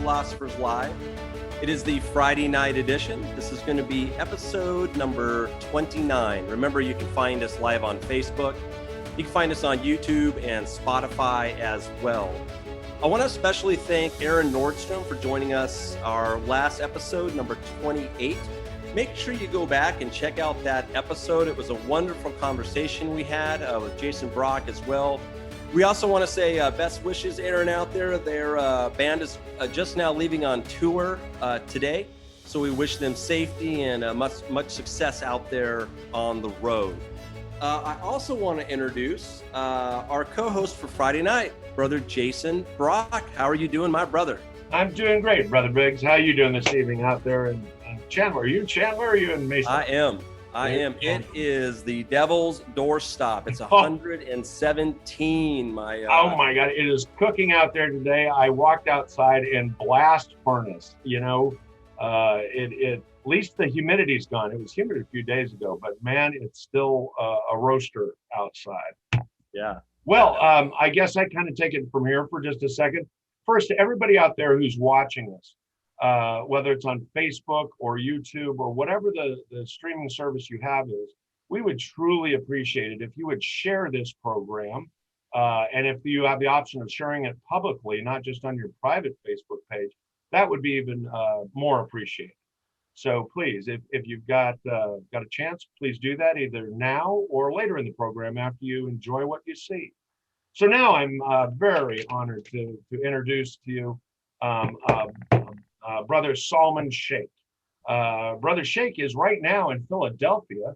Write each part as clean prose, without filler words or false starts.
Philosophers Live. It is the Friday night edition. This is going to be episode number 29. Remember, you can find us live on Facebook. You can find us on YouTube and Spotify as well. I want to especially thank Aaron Nordstrom for joining us our last episode, number 28. Make sure you go back and check out that episode. It was a wonderful conversation we had with Jason Brock as well. We also want to say best wishes, Aaron, out there. Their band is just now leaving on tour today. So we wish them safety and much success out there on the road. I also want to introduce our co-host for Friday night, Brother Jason Brock. How are you doing, my brother? I'm doing great, Brother Briggs. How are you doing this evening out there in Chandler? Are you in Chandler or are you in Mason? I am. It is the Devil's Doorstop. It's 117. Oh my God! It is cooking out there today. I walked outside in blast furnace. At least the humidity's gone. It was humid a few days ago, but man, it's still a roaster outside. Yeah. Well, I guess I kind of take it from here for just a second. First, to everybody out there who's watching us, whether it's on Facebook or YouTube or whatever the streaming service you have is, we would truly appreciate it if you would share this program. And if you have the option of sharing it publicly, not just on your private Facebook page, that would be even more appreciated. So please, if you've got a chance, please do that either now or later in the program after you enjoy what you see. So now I'm very honored to introduce to you Brother Salman Sheikh. Brother Sheikh is right now in Philadelphia,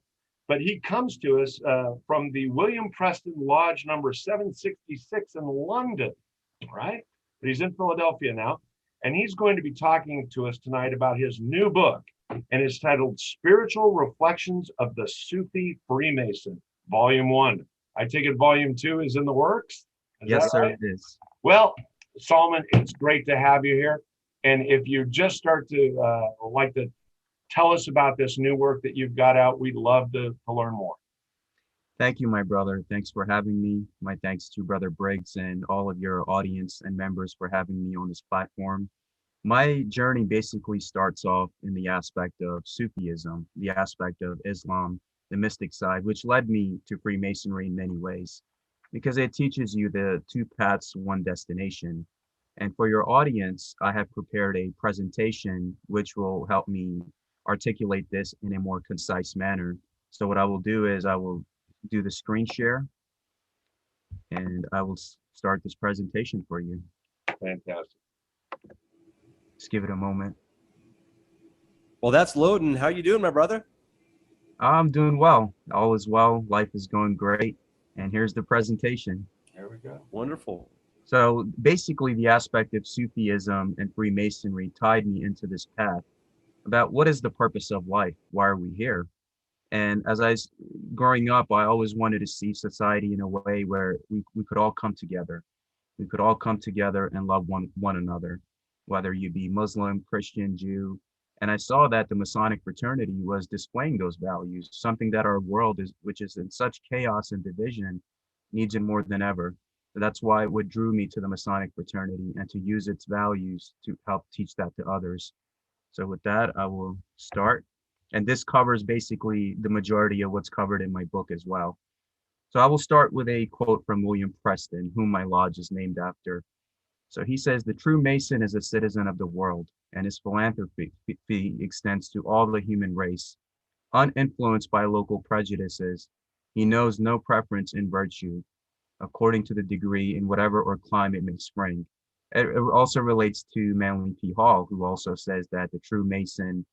but he comes to us from the William Preston Lodge number 766 in London, right? But he's in Philadelphia now. And he's going to be talking to us tonight about his new book, and it's titled Spiritual Reflections of the Sufi Freemason, Volume 1. I take it Volume 2 is in the works? Yes, sir, right? it is. Well, Salman, it's great to have you here. And if you just start to like to tell us about this new work that you've got out, we'd love to learn more. Thank you, my brother. Thanks for having me. My thanks to Brother Briggs and all of your audience and members for having me on this platform. My journey basically starts off in the aspect of Sufism, the aspect of Islam, the mystic side, which led me to Freemasonry in many ways, because it teaches you the two paths, one destination. And for your audience, I have prepared a presentation which will help me articulate this in a more concise manner. So what I will do is I will do the screen share and I will start this presentation for you. Fantastic. Just give it a moment. Well, that's loading. How you doing, my brother? I'm doing well. All is well. Life is going great. And here's the presentation. There we go. Wonderful. So basically the aspect of Sufism and Freemasonry tied me into this path about what is the purpose of life? Why are we here? And as I was growing up, I always wanted to see society in a way where we could all come together. We could all come together and love one another, whether you be Muslim, Christian, Jew. And I saw that the Masonic fraternity was displaying those values, something that our world which is in such chaos and division, needs it more than ever. So that's why what drew me to the Masonic fraternity and to use its values to help teach that to others. So with that, I will start. And this covers basically the majority of what's covered in my book as well. So I will start with a quote from William Preston, whom my lodge is named after. So he says, "The true Mason is a citizen of the world, and his philanthropy extends to all the human race. Uninfluenced by local prejudices, he knows no preference in virtue, according to the degree in whatever or climate may spring." It also relates to Manly P. Hall, who also says that the true Mason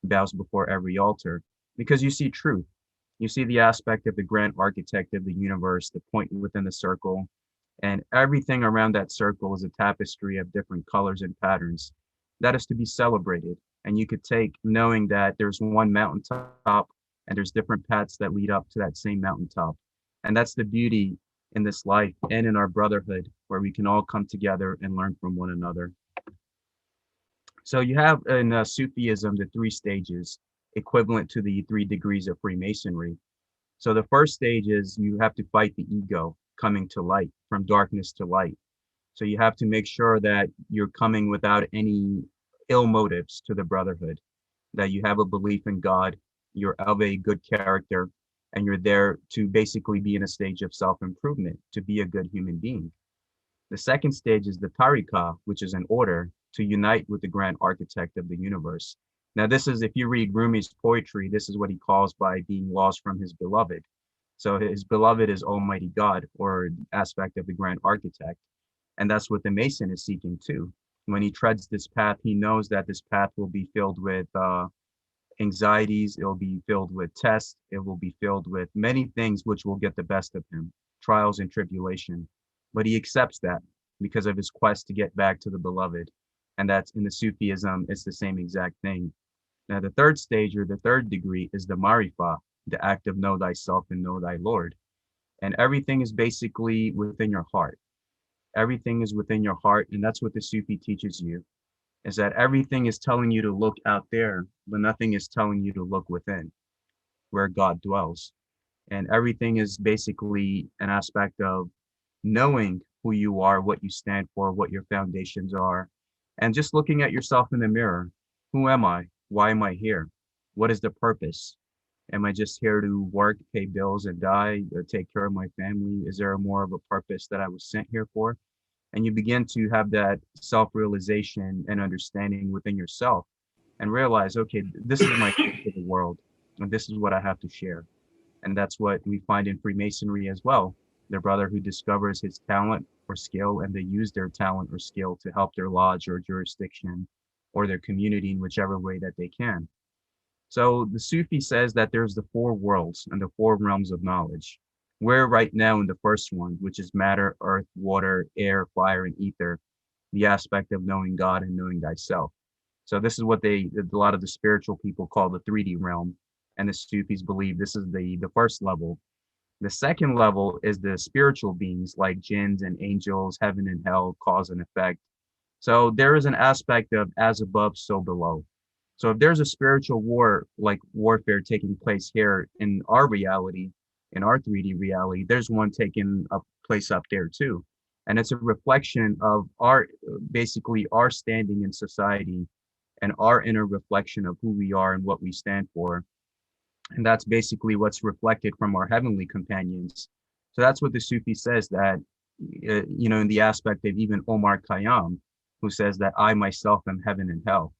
bows before every altar, because you see truth. You see the aspect of the grand architect of the universe, the point within the circle, and everything around that circle is a tapestry of different colors and patterns. That is to be celebrated. And you could take knowing that there's one mountaintop and there's different paths that lead up to that same mountaintop. And that's the beauty in this life and in our brotherhood, where we can all come together and learn from one another. So you have in Sufism the three stages, equivalent to the 3 degrees of Freemasonry. So the first stage is you have to fight the ego coming to light, from darkness to light. So you have to make sure that you're coming without any ill motives to the brotherhood, that you have a belief in God, you're of a good character, and you're there to basically be in a stage of self-improvement, to be a good human being. The second stage is the tariqah, which is an order to unite with the grand architect of the universe. Now, this is, if you read Rumi's poetry, this is what he calls by being lost from his beloved. So his beloved is Almighty God, or aspect of the grand architect. And that's what the Mason is seeking too. When he treads this path, he knows that this path will be filled with anxieties, it will be filled with tests, it will be filled with many things which will get the best of him, trials and tribulation. But he accepts that because of his quest to get back to the beloved. And that's in the Sufism, it's the same exact thing. Now, the third stage, or the third degree, is the Marifa, the act of know thyself and know thy Lord. And everything is basically within your heart. Everything is within your heart. And that's what the Sufi teaches you, is that everything is telling you to look out there, but nothing is telling you to look within, where God dwells. And everything is basically an aspect of knowing who you are, what you stand for, what your foundations are, and just looking at yourself in the mirror. Who am I? Why am I here? What is the purpose? Am I just here to work, pay bills, and die, or take care of my family? Is there more of a purpose that I was sent here for? And you begin to have that self-realization and understanding within yourself and realize, okay, this is my gift to the world, and this is what I have to share. And that's what we find in Freemasonry as well. The brother who discovers his talent or skill, and they use their talent or skill to help their lodge or jurisdiction or their community in whichever way that they can. So the Sufi says that there's the four worlds and the four realms of knowledge. We're right now in the first one, which is matter, earth, water, air, fire, and ether, the aspect of knowing God and knowing thyself. So this is what a lot of the spiritual people call the 3D realm, and the Sufis believe this is the first level. The second level is the spiritual beings like jinns and angels, heaven and hell, cause and effect. So there is an aspect of as above, so below. So if there's a spiritual war, like warfare taking place here in our reality, in our 3D reality, there's one taking a place up there too. And it's a reflection of our, basically our standing in society and our inner reflection of who we are and what we stand for. And that's basically what's reflected from our heavenly companions. So that's what the Sufi says, that, in the aspect of even Omar Khayyam, who says that I myself am heaven and hell.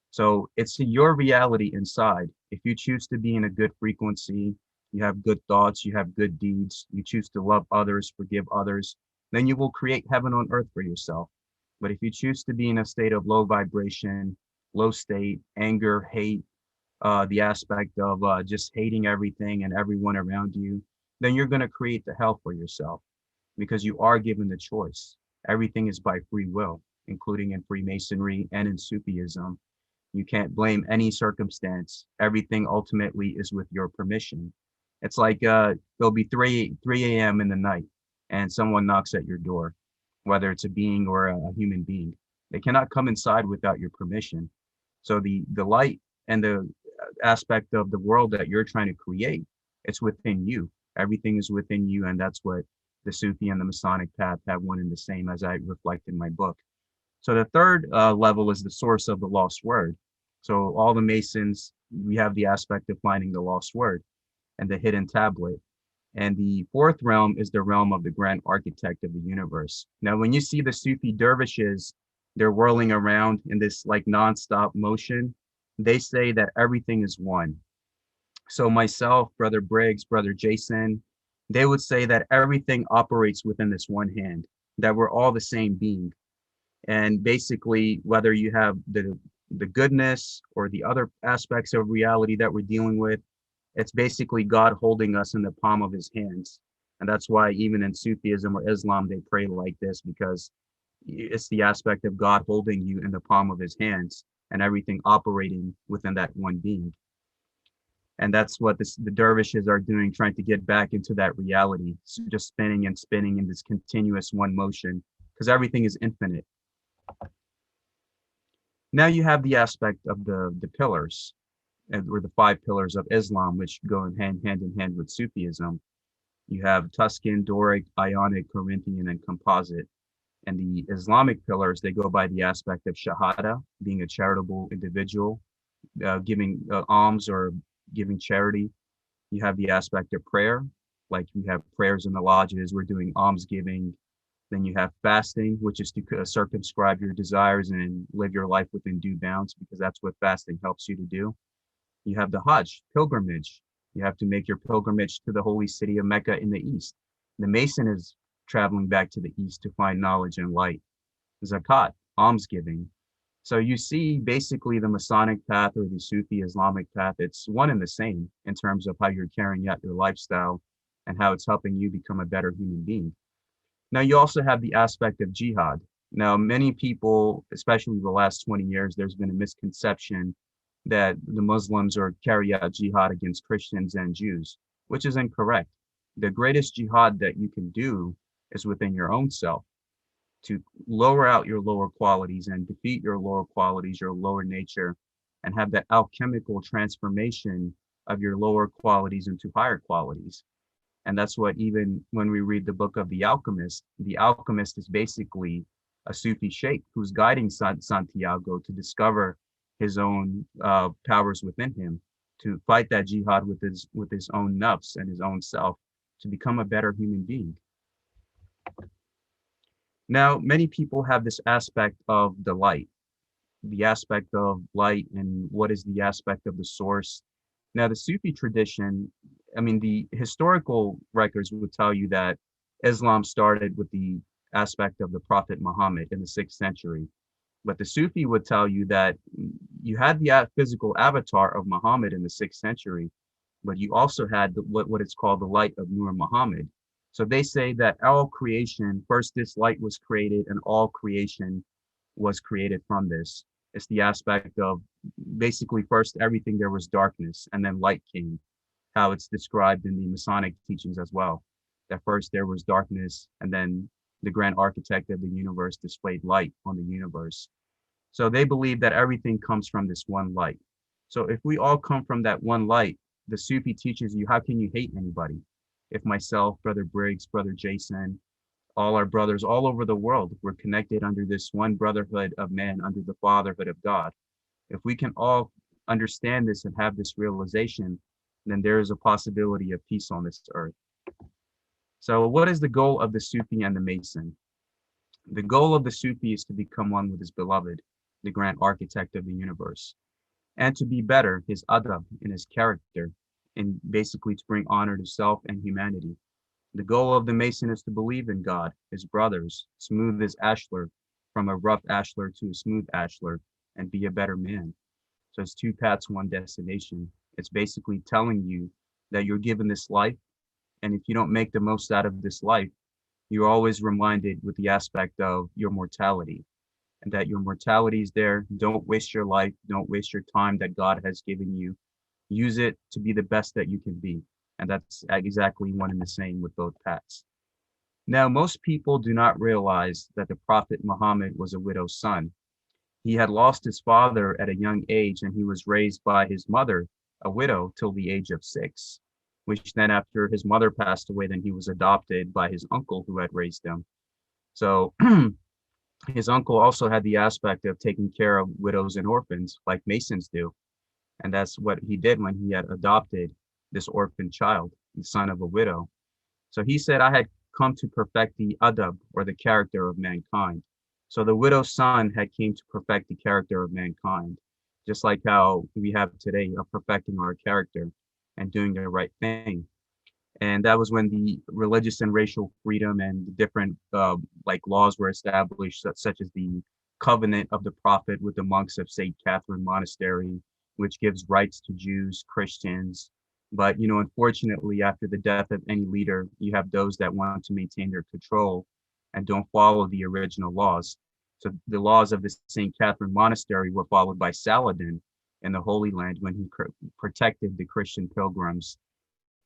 So it's your reality inside. If you choose to be in a good frequency, you have good thoughts, you have good deeds, you choose to love others, forgive others, then you will create heaven on earth for yourself. But if you choose to be in a state of low vibration, low state, anger, hate, the aspect of just hating everything and everyone around you, then you're going to create the hell for yourself, because you are given the choice. Everything is by free will, including in Freemasonry and in Sufism. You can't blame any circumstance. Everything ultimately is with your permission. It's like there'll be 3 a.m. in the night and someone knocks at your door, whether it's a being or a human being. They cannot come inside without your permission. So the light and the aspect of the world that you're trying to create, it's within you. Everything is within you, and that's what the Sufi and the Masonic path have one and the same, as I reflect in my book. So the third level is the source of the lost word. So all the Masons, we have the aspect of finding the lost word and the hidden tablet. And the fourth realm is the realm of the grand architect of the universe. Now, when you see the Sufi dervishes, they're whirling around in this like nonstop motion. They say that everything is one. So myself, Brother Briggs, Brother Jason, they would say that everything operates within this one hand, that we're all the same being. And basically, whether you have the goodness or the other aspects of reality that we're dealing with, it's basically God holding us in the palm of his hands. And that's why even in Sufism or Islam, they pray like this, because it's the aspect of God holding you in the palm of his hands and everything operating within that one being. And that's what the dervishes are doing, trying to get back into that reality, so just spinning and spinning in this continuous one motion, because everything is infinite. Now you have the aspect of the pillars, or the 5 pillars of Islam, which go hand in hand with Sufism. You have Tuscan, Doric, Ionic, Corinthian, and Composite. And the Islamic pillars, they go by the aspect of shahada, being a charitable individual, giving alms or giving charity. You have the aspect of prayer, like you have prayers in the lodges, we're doing almsgiving. Then you have fasting, which is to circumscribe your desires and live your life within due bounds, because that's what fasting helps you to do. You have the Hajj, pilgrimage. You have to make your pilgrimage to the holy city of Mecca in the east. The Mason is traveling back to the east to find knowledge and light. Zakat, almsgiving. So you see basically the Masonic path or the Sufi Islamic path, it's one and the same in terms of how you're carrying out your lifestyle and how it's helping you become a better human being. Now, you also have the aspect of jihad. Now, many people, especially the last 20 years, there's been a misconception that the Muslims are carry out jihad against Christians and Jews, which is incorrect. The greatest jihad that you can do is within your own self, to lower out your lower qualities and defeat your lower qualities, your lower nature, and have that alchemical transformation of your lower qualities into higher qualities. And that's what, even when we read the book of the alchemist is basically a Sufi sheikh who's guiding Santiago to discover his own powers within him, to fight that jihad with his own nafs and his own self, to become a better human being. Now, many people have this aspect of the light, and what is the aspect of the source. Now, the Sufi tradition, I mean, the historical records would tell you that Islam started with the aspect of the Prophet Muhammad in the 6th century. But the Sufi would tell you that you had the physical avatar of Muhammad in the 6th century, but you also had what is called the light of Nur Muhammad. So they say that all creation, first this light was created and all creation was created from this. It's the aspect of basically first everything there was darkness and then light came, how it's described in the Masonic teachings as well, that first there was darkness and then the grand architect of the universe displayed light on the universe. So they believe that everything comes from this one light. So if we all come from that one light, the Sufi teaches you, how can you hate anybody? If myself, Brother Briggs, Brother Jason, all our brothers all over the world, we're connected under this one brotherhood of man, under the fatherhood of God. If we can all understand this and have this realization, then there is a possibility of peace on this earth. So what is the goal of the Sufi and the Mason? The goal of the Sufi is to become one with his beloved, the grand architect of the universe, and to be better, his adab, in his character, and basically to bring honor to self and humanity. The goal of the Mason is to believe in God, his brothers, smooth as ashlar, from a rough ashlar to a smooth ashlar, and be a better man. So it's 2 paths, 1 destination. It's basically telling you that you're given this life, and if you don't make the most out of this life, you're always reminded with the aspect of your mortality, and that your mortality is there. Don't waste your life. Don't waste your time that God has given you. Use it to be the best that you can be. And that's exactly one and the same with both paths. Now, most people do not realize that the Prophet Muhammad was a widow's son. He had lost his father at a young age, and he was raised by his mother, a widow, till the age of 6, which then after his mother passed away, then he was adopted by his uncle who had raised him. So his uncle also had the aspect of taking care of widows and orphans like Masons do. And that's what he did when he had adopted this orphan child, the son of a widow. So he said, I had come to perfect the adab, or the character of mankind. So the widow's son had came to perfect the character of mankind, just like how we have today of perfecting our character and doing the right thing. And that was when the religious and racial freedom and the different laws were established, such as the covenant of the prophet with the monks of St. Catherine Monastery, which gives rights to Jews, Christians. But, unfortunately, after the death of any leader, you have those that want to maintain their control and don't follow the original laws. So the laws of the St. Catherine Monastery were followed by Saladin in the Holy Land when he protected the Christian pilgrims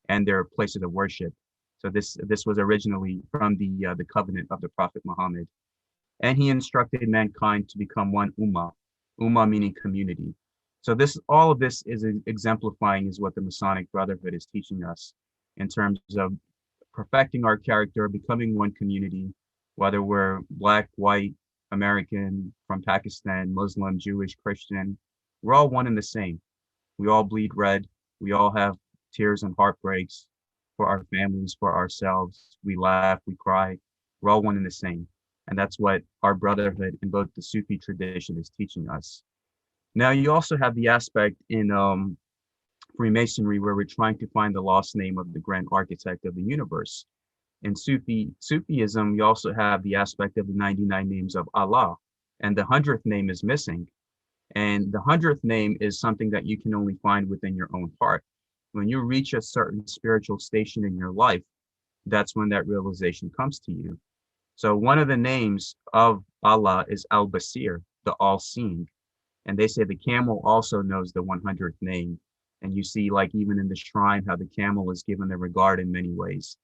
and their places of worship. So this was originally from the covenant of the Prophet Muhammad. And he instructed mankind to become one ummah meaning community. So all of this is exemplifying is what the Masonic Brotherhood is teaching us in terms of perfecting our character, becoming one community, whether we're black, white, American, from Pakistan, Muslim, Jewish, Christian, we're all one and the same. We all bleed red. We all have tears and heartbreaks for our families, for ourselves. We laugh, we cry. We're all one and the same. And that's what our brotherhood in both the Sufi tradition is teaching us. Now, you also have the aspect in Freemasonry where we're trying to find the lost name of the grand architect of the universe. In Sufism, you also have the aspect of the 99 names of Allah, and the 100th name is missing. And the 100th name is something that you can only find within your own heart. When you reach a certain spiritual station in your life, that's when that realization comes to you. So one of the names of Allah is Al-Basir, the all-seeing. And they say the camel also knows the 100th name. And you see, like even in the shrine, how the camel is given the regard in many ways.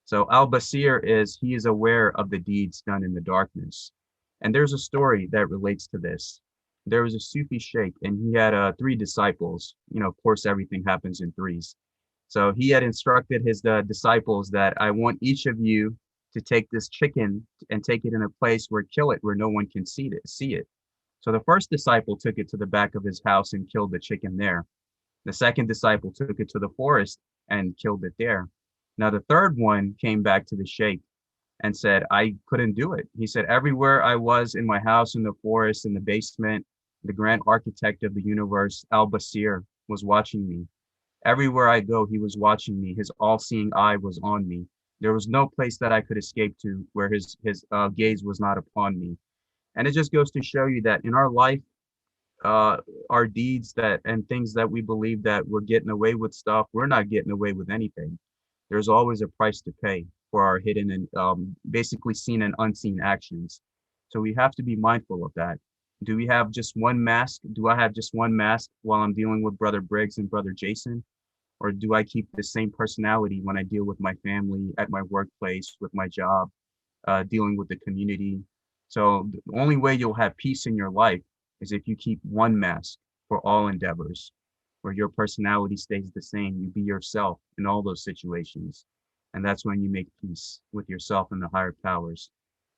So Al-Basir he is aware of the deeds done in the darkness. And there's a story that relates to this. There was a Sufi Sheikh, and he had 3 disciples. You know, of course, everything happens in threes. So he had instructed his disciples that I want each of you to take this chicken and take it in a place kill it where no one can see it. So the first disciple took it to the back of his house and killed the chicken there. The second disciple took it to the forest and killed it there. Now the third one came back to the sheikh and said, I couldn't do it. He said, everywhere I was in my house, in the forest, in the basement, the grand architect of the universe, Al-Basir, was watching me. Everywhere I go, he was watching me. His all-seeing eye was on me. There was no place that I could escape to where his gaze was not upon me. And it just goes to show you that in our life, our deeds and things that we believe that we're getting away with stuff, we're not getting away with anything. There's always a price to pay for our hidden and basically seen and unseen actions. So we have to be mindful of that. Do we have just one mask? Do I have just one mask while I'm dealing with Brother Briggs and Brother Jason? Or do I keep the same personality when I deal with my family, at my workplace, with my job, dealing with the community? So the only way you'll have peace in your life is if you keep one mask for all endeavors, where your personality stays the same. You be yourself in all those situations. And that's when you make peace with yourself and the higher powers.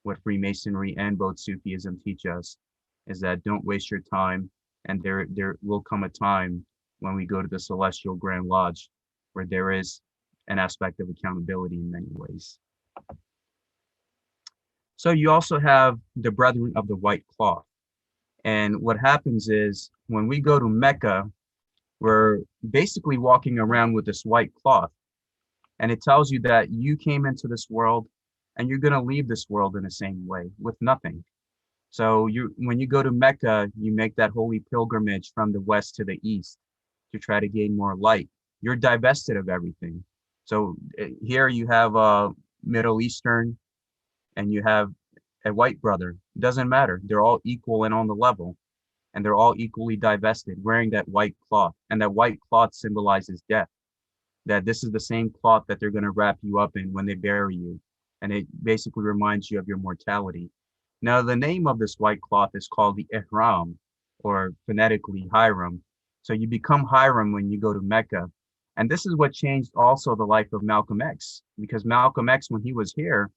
What Freemasonry and both Sufism teach us is that don't waste your time. And there will come a time when we go to the Celestial Grand Lodge, where there is an aspect of accountability in many ways. So you also have the Brethren of the White Cloth. And what happens is when we go to Mecca, we're basically walking around with this white cloth. And it tells you that you came into this world and you're going to leave this world in the same way, with nothing. So when you go to Mecca, you make that holy pilgrimage from the west to the east to try to gain more light. You're divested of everything. So here you have a Middle Eastern and you have a white brother. It doesn't matter. They're all equal and on the level. And they're all equally divested, wearing that white cloth. And that white cloth symbolizes death. That this is the same cloth that they're going to wrap you up in when they bury you. And it basically reminds you of your mortality. Now, the name of this white cloth is called the Ihram, or phonetically Hiram. So you become Hiram when you go to Mecca. And this is what changed also the life of Malcolm X. Because Malcolm X, when he was here,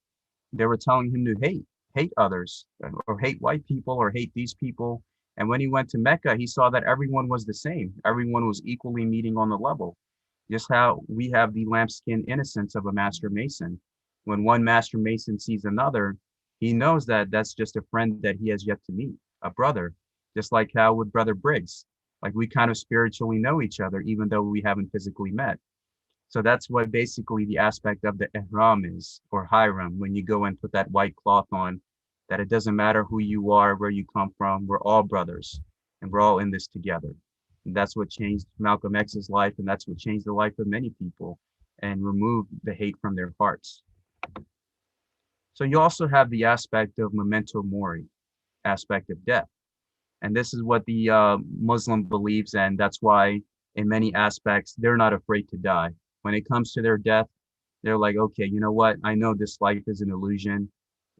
they were telling him to hate others, or hate white people, or hate these people. And when he went to Mecca, he saw that everyone was the same. Everyone was equally meeting on the level. Just how we have the lambskin innocence of a master mason. When one master mason sees another, he knows that that's just a friend that he has yet to meet, a brother. Just like how with Brother Briggs, like we kind of spiritually know each other, even though we haven't physically met. So that's what basically the aspect of the ihram is, or Hiram, when you go and put that white cloth on, that it doesn't matter who you are, where you come from, we're all brothers, and we're all in this together. And that's what changed Malcolm X's life, and that's what changed the life of many people, and removed the hate from their hearts. So you also have the aspect of memento mori, aspect of death. And this is what the Muslim believes, and that's why in many aspects, they're not afraid to die. When it comes to their death, they're like, okay, you know what? I know this life is an illusion.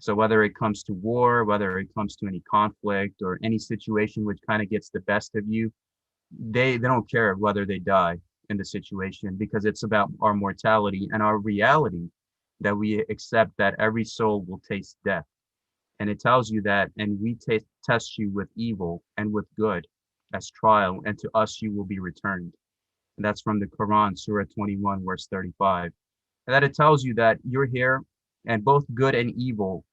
So whether it comes to war, whether it comes to any conflict or any situation which kind of gets the best of you, they don't care whether they die in the situation, because it's about our mortality and our reality. that we accept that every soul will taste death. And it tells you that, and we test you with evil and with good as trial, and to us you will be returned. And that's from the Quran, Surah 21, verse 35. And that it tells you that you're here, and both good and evil,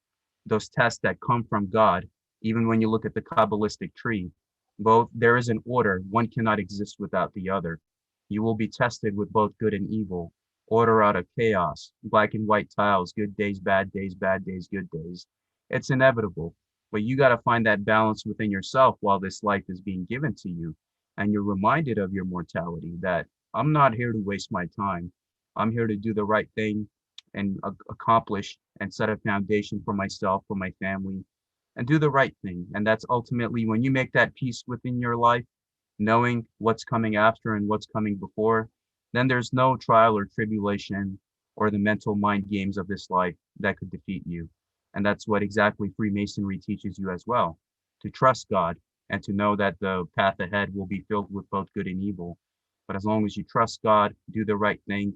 those tests that come from God, even when you look at the Kabbalistic tree, both there is an order. One cannot exist without the other. You will be tested with both good and evil, order out of chaos, black and white tiles, good days, bad days, good days. It's inevitable, but you got to find that balance within yourself while this life is being given to you. And you're reminded of your mortality, that I'm not here to waste my time. I'm here to do the right thing and accomplish and set a foundation for myself, for my family, and do the right thing. And that's ultimately when you make that peace within your life, knowing what's coming after and what's coming before, then there's no trial or tribulation or the mental mind games of this life that could defeat you. And that's what exactly Freemasonry teaches you as well, to trust God and to know that the path ahead will be filled with both good and evil. But as long as you trust God, do the right thing,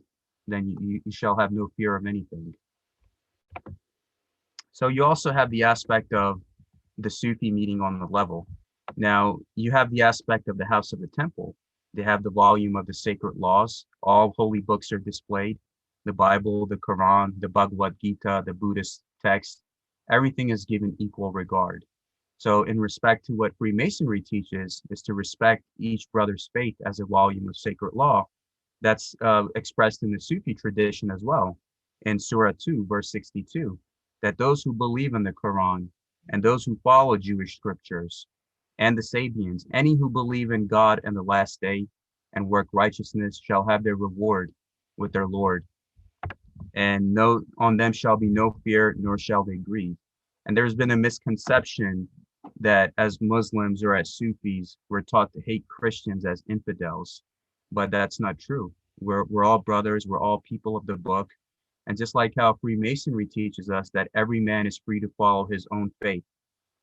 then you shall have no fear of anything. So you also have the aspect of the Sufi meeting on the level. Now, you have the aspect of the House of the Temple. They have the volume of the sacred laws. All holy books are displayed. The Bible, the Quran, the Bhagavad Gita, the Buddhist text, everything is given equal regard. So in respect to what Freemasonry teaches is to respect each brother's faith as a volume of sacred law. That's expressed in the Sufi tradition as well, in Surah 2, verse 62, that those who believe in the Quran and those who follow Jewish scriptures and the Sabians, any who believe in God and the last day and work righteousness shall have their reward with their Lord. And no, on them shall be no fear, nor shall they grieve. And there's been a misconception that as Muslims or as Sufis, we're taught to hate Christians as infidels, but that's not true. We're all brothers, we're all people of the book. And just like how Freemasonry teaches us that every man is free to follow his own faith,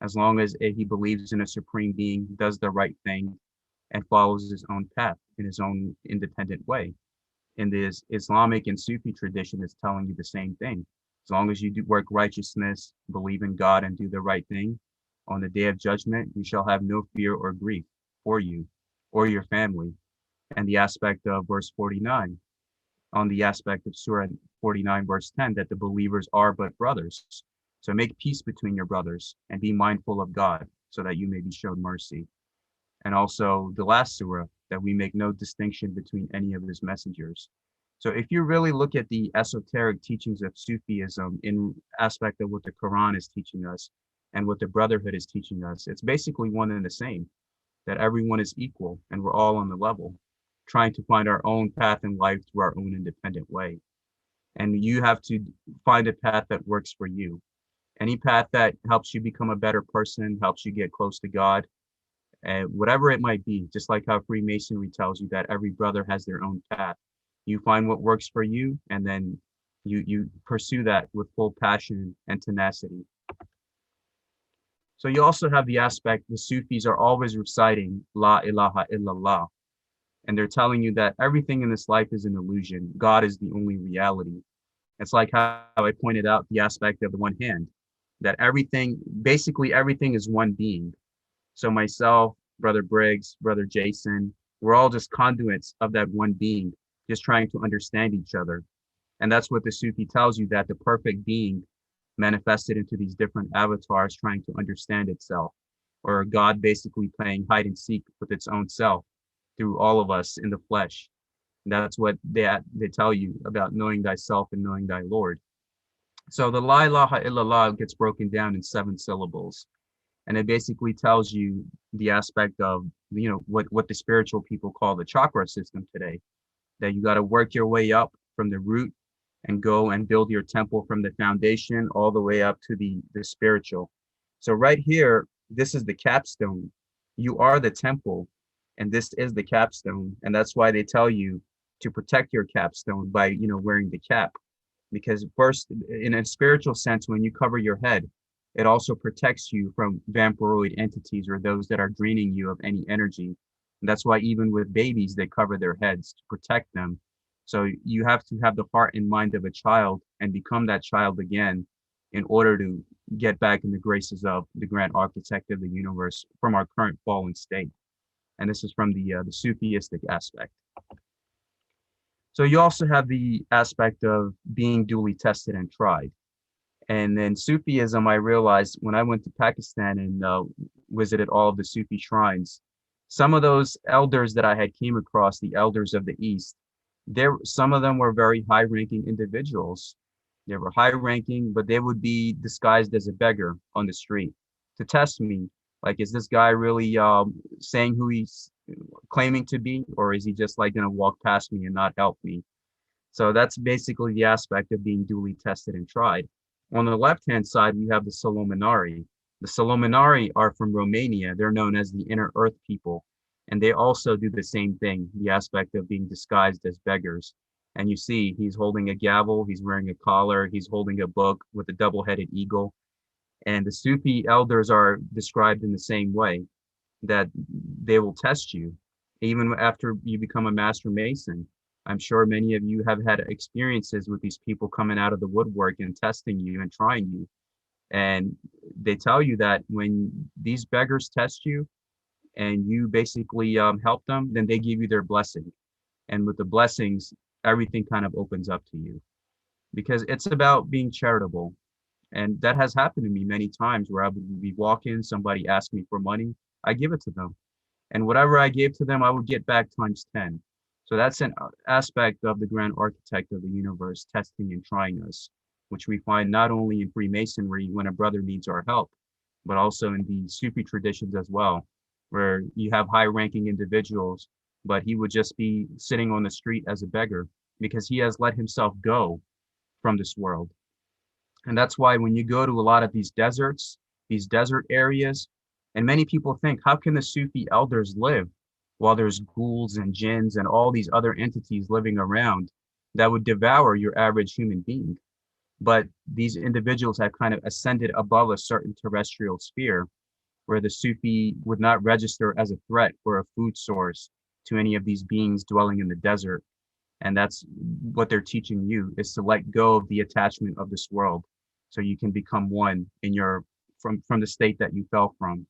as long as he believes in a supreme being, does the right thing, and follows his own path in his own independent way. In this Islamic and Sufi tradition is telling you the same thing. As long as you do work righteousness, believe in God, and do the right thing, on the day of judgment, you shall have no fear or grief for you or your family. And the aspect of verse 49, on the aspect of Surah 49, verse 10, that the believers are but brothers. So make peace between your brothers and be mindful of God so that you may be shown mercy. And also the last surah, that we make no distinction between any of his messengers. So if you really look at the esoteric teachings of Sufism in aspect of what the Quran is teaching us and what the Brotherhood is teaching us, it's basically one and the same, that everyone is equal and we're all on the level, trying to find our own path in life through our own independent way. And you have to find a path that works for you. Any path that helps you become a better person, helps you get close to God, and whatever it might be, just like how Freemasonry tells you that every brother has their own path. You find what works for you, and then you pursue that with full passion and tenacity. So you also have the aspect, the Sufis are always reciting La ilaha illallah, and they're telling you that everything in this life is an illusion. God is the only reality. It's like how I pointed out the aspect of the one hand, that everything, basically everything is one being. So myself, Brother Briggs, Brother Jason, we're all just conduits of that one being, just trying to understand each other. And that's what the Sufi tells you, that the perfect being manifested into these different avatars trying to understand itself, or God basically playing hide and seek with its own self through all of us in the flesh. And that's what they tell you about knowing thyself and knowing thy Lord. So the La ilaha illallah gets broken down in 7 syllables. And it basically tells you the aspect of, what the spiritual people call the chakra system today, that you got to work your way up from the root and go and build your temple from the foundation all the way up to the spiritual. So right here, this is the capstone. You are the temple, and this is the capstone. And that's why they tell you to protect your capstone by, wearing the cap. Because first, in a spiritual sense, when you cover your head, it also protects you from vamporoid entities or those that are draining you of any energy. And that's why even with babies, they cover their heads to protect them So you have to have the heart and mind of a child and become that child again in order to get back in the graces of the grand architect of the universe from our current fallen state. And this is from the Sufistic aspect. So you also have the aspect of being duly tested and tried. And then Sufism, I realized when I went to Pakistan and visited all of the Sufi shrines, some of those elders that I had came across, the elders of the East, some of them were very high-ranking individuals. They were high-ranking, but they would be disguised as a beggar on the street to test me. Like, is this guy really saying who he's claiming to be, or is he just like going to walk past me and not help me? So that's basically the aspect of being duly tested and tried. On the left-hand side, we have the Solomonari. The Solomonari are from Romania. They're known as the Inner Earth people. And they also do the same thing, the aspect of being disguised as beggars. And you see, he's holding a gavel, he's wearing a collar, he's holding a book with a double-headed eagle. And the Sufi elders are described in the same way, that they will test you, even after you become a master mason. I'm sure many of you have had experiences with these people coming out of the woodwork and testing you and trying you. And they tell you that when these beggars test you and you basically help them, then they give you their blessing. And with the blessings, everything kind of opens up to you, because it's about being charitable. And that has happened to me many times where I would be walking, somebody asked me for money, I give it to them. And whatever I gave to them, I would get back times 10. So that's an aspect of the grand architect of the universe testing and trying us, which we find not only in Freemasonry when a brother needs our help, but also in the Sufi traditions as well, where you have high-ranking individuals, but he would just be sitting on the street as a beggar because he has let himself go from this world. And that's why when you go to a lot of these deserts, these desert areas, and many people think, how can the Sufi elders live while there's ghouls and jinns and all these other entities living around that would devour your average human being? But these individuals have kind of ascended above a certain terrestrial sphere where the Sufi would not register as a threat or a food source to any of these beings dwelling in the desert. And that's what they're teaching you, is to let go of the attachment of this world so you can become one in your from the state that you fell from.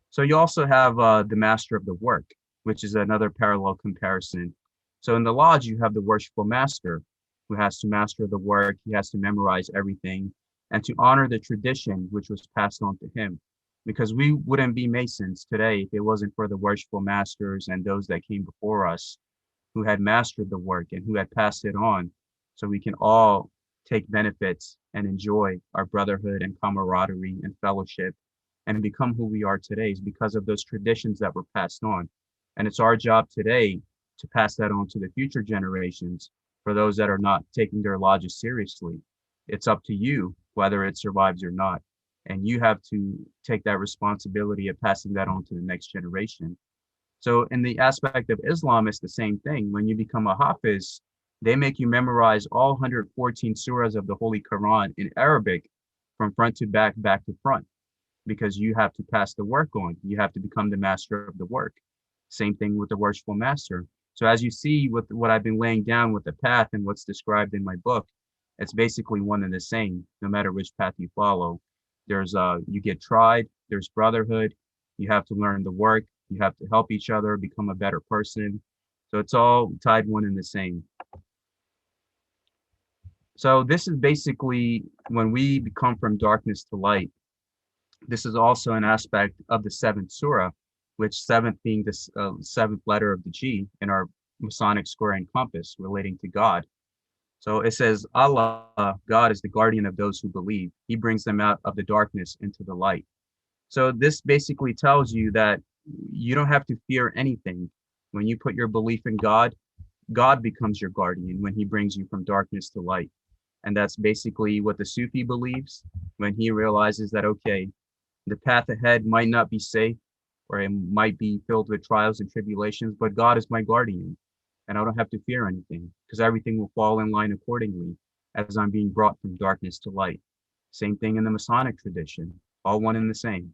So you also have the master of the work, which is another parallel comparison. So in the lodge, you have the worshipful master who has to master the work. He has to memorize everything and to honor the tradition which was passed on to him. Because we wouldn't be Masons today if it wasn't for the worshipful masters and those that came before us who had mastered the work and who had passed it on, so we can all take benefits and enjoy our brotherhood and camaraderie and fellowship and become who we are today, is because of those traditions that were passed on. And it's our job today to pass that on to the future generations for those that are not taking their lodges seriously. It's up to you whether it survives or not. And you have to take that responsibility of passing that on to the next generation. So in the aspect of Islam, it's the same thing. When you become a Hafiz, they make you memorize all 114 surahs of the Holy Quran in Arabic from front to back, back to front, because you have to pass the work on. You have to become the master of the work. Same thing with the worshipful master. So as you see with what I've been laying down with the path and what's described in my book, it's basically one and the same, no matter which path you follow. There's you get tried, there's brotherhood, you have to learn the work, you have to help each other, become a better person. So it's all tied one and the same. So this is basically when we become from darkness to light. This is also an aspect of the seventh surah, which seventh being the seventh letter of the G in our Masonic square and compass relating to God. So it says, Allah, God is the guardian of those who believe. He brings them out of the darkness into the light. So this basically tells you that you don't have to fear anything. When you put your belief in God, God becomes your guardian when he brings you from darkness to light. And that's basically what the Sufi believes when he realizes that, okay, the path ahead might not be safe, or it might be filled with trials and tribulations, but God is my guardian. And I don't have to fear anything because everything will fall in line accordingly as I'm being brought from darkness to light. Same thing in the Masonic tradition, all one and the same.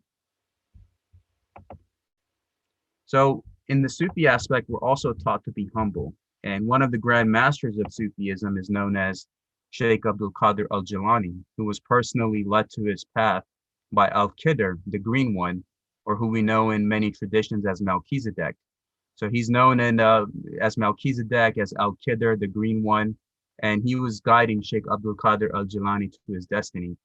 So in the Sufi aspect, we're also taught to be humble. And one of the grand masters of Sufism is known as Sheikh Abdul Qadir al-Jilani, who was personally led to his path by Al-Qidr, the Green One, or who we know in many traditions as Melchizedek. So he's known as Melchizedek, as Al-Qidr, the Green One, and he was guiding Sheikh Abdul Qadir al-Jilani to his destiny.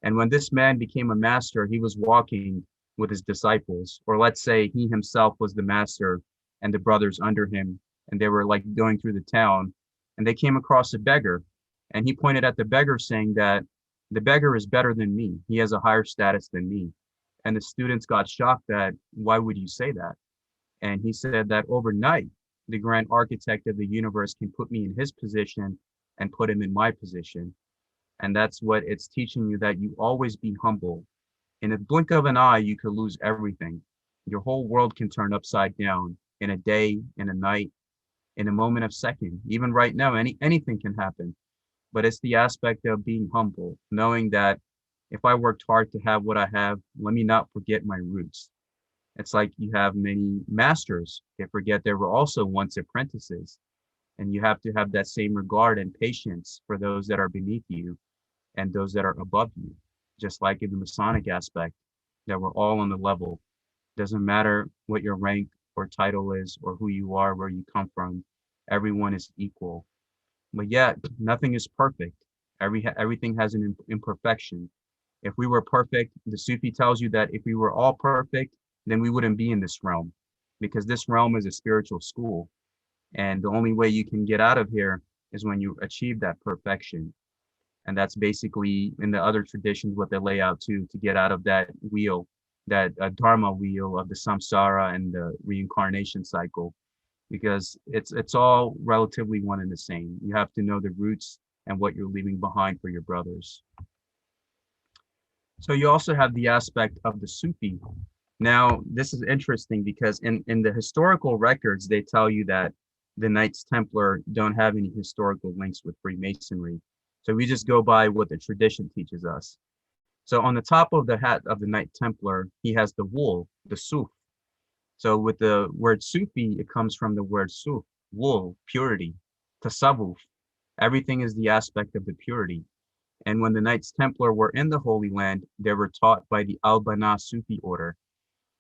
And when this man became a master, he was walking with his disciples, or let's say he himself was the master and the brothers under him, and they were like going through the town, and they came across a beggar, and he pointed at the beggar saying that the beggar is better than me. He has a higher status than me. And the students got shocked that, why would you say that? And he said that overnight, the grand architect of the universe can put me in his position and put him in my position. And that's what it's teaching you, that you always be humble. In a blink of an eye, you could lose everything. Your whole world can turn upside down in a day, in a night, in a moment of second. Even right now, anything can happen. But it's the aspect of being humble, knowing that if I worked hard to have what I have, let me not forget my roots. It's like you have many masters. They forget they were also once apprentices. And you have to have that same regard and patience for those that are beneath you and those that are above you. Just like in the Masonic aspect, that we're all on the level. Doesn't matter what your rank or title is or who you are, where you come from. Everyone is equal. But yet, nothing is perfect. Everything has an imperfection. If we were perfect, the Sufi tells you that if we were all perfect, then we wouldn't be in this realm, because this realm is a spiritual school. And the only way you can get out of here is when you achieve that perfection. And that's basically in the other traditions what they lay out to get out of that wheel, that dharma wheel of the samsara and the reincarnation cycle, because it's all relatively one and the same. You have to know the roots and what you're leaving behind for your brothers. So you also have the aspect of the Sufi. Now, this is interesting because in the historical records, they tell you that the Knights Templar don't have any historical links with Freemasonry. So we just go by what the tradition teaches us. So on the top of the hat of the Knight Templar, he has the wool, the suf. So with the word Sufi, it comes from the word suf, wool, purity, tasawwuf. Everything is the aspect of the purity. And when the Knights Templar were in the Holy Land, they were taught by the Al-Banna Sufi order.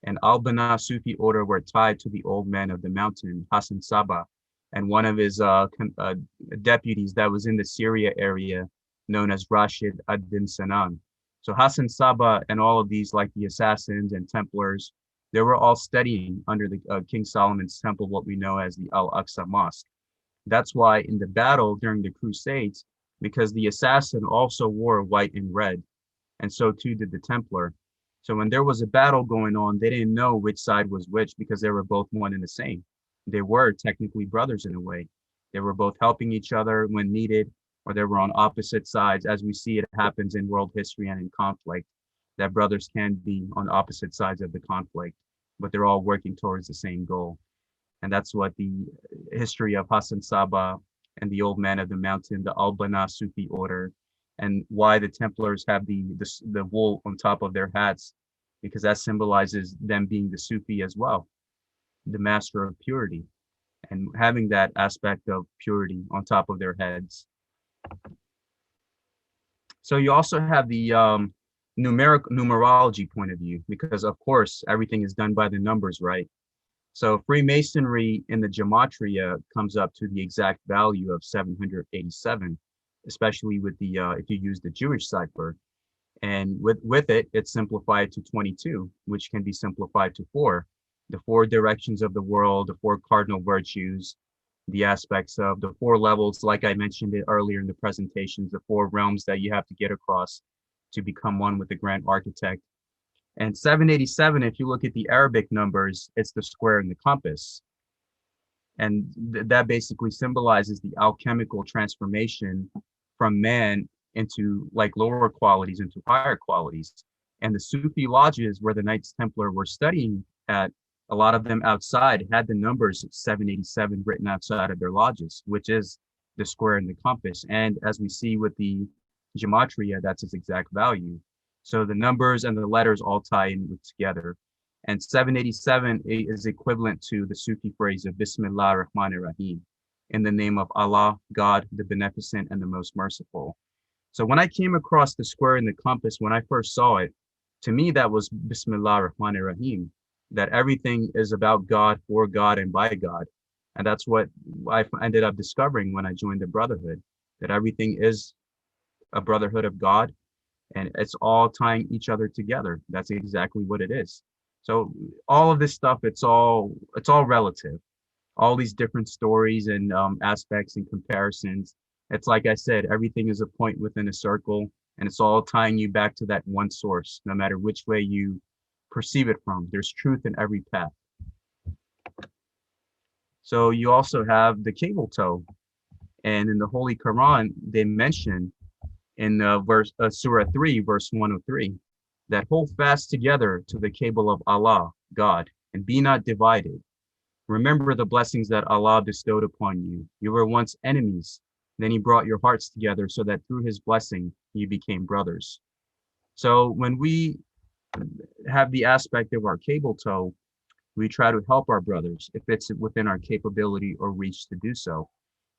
And Al-Banna Sufi order were tied to the old man of the mountain, Hassan Saba, and one of his deputies that was in the Syria area, known as Rashid ad-Din Sanan. So Hassan Saba and all of these, like the assassins and Templars, they were all studying under the King Solomon's temple, what we know as the Al-Aqsa Mosque. That's why in the battle during the Crusades, because the assassin also wore white and red, and so too did the Templar. So when there was a battle going on, they didn't know which side was which because they were both one and the same. They were technically brothers in a way. They were both helping each other when needed, or they were on opposite sides, as we see it happens in world history and in conflict, that brothers can be on opposite sides of the conflict, but they're all working towards the same goal. And that's what the history of Hassan Saba and the old man of the mountain, the Al-Banna Sufi order, and why the Templars have the wool on top of their hats, because that symbolizes them being the Sufi as well, the master of purity, and having that aspect of purity on top of their heads. So you also have the numerology point of view, because of course everything is done by the numbers, right? So Freemasonry in the gematria comes up to the exact value of 787, especially with the if you use the Jewish cipher. And with it, it's simplified to 22, which can be simplified to 4. The 4 directions of the world, the 4 cardinal virtues, the aspects of the 4 levels, like I mentioned it earlier in the presentations, the 4 realms that you have to get across to become one with the Grand Architect. And 787, if you look at the Arabic numbers, it's the square and the compass. And that basically symbolizes the alchemical transformation from man into like lower qualities into higher qualities. And the Sufi lodges where the Knights Templar were studying at, a lot of them outside had the numbers 787 written outside of their lodges, which is the square and the compass. And as we see with the gematria, that's its exact value. So the numbers and the letters all tie in together. And 787 is equivalent to the Sufi phrase of Bismillah ar-Rahman ar-Rahim, in the name of Allah, God, the Beneficent and the Most Merciful. So when I came across the square and the compass, when I first saw it, to me, that was Bismillah ar-Rahman ar-Rahim, that everything is about God, for God, and by God. And that's what I ended up discovering when I joined the Brotherhood, that everything is a brotherhood of God, and it's all tying each other together. That's exactly what it is. So all of this stuff, it's all relative. All these different stories and aspects and comparisons. It's like I said, everything is a point within a circle, and it's all tying you back to that one source, no matter which way you perceive it from. There's truth in every path. So you also have the cable tow, and in the Holy Quran, they mention in Surah 3, verse 103, that hold fast together to the cable of Allah, God, and be not divided. Remember the blessings that Allah bestowed upon you. You were once enemies. Then he brought your hearts together so that through his blessing, you became brothers. So when we have the aspect of our cable tow, we try to help our brothers if it's within our capability or reach to do so.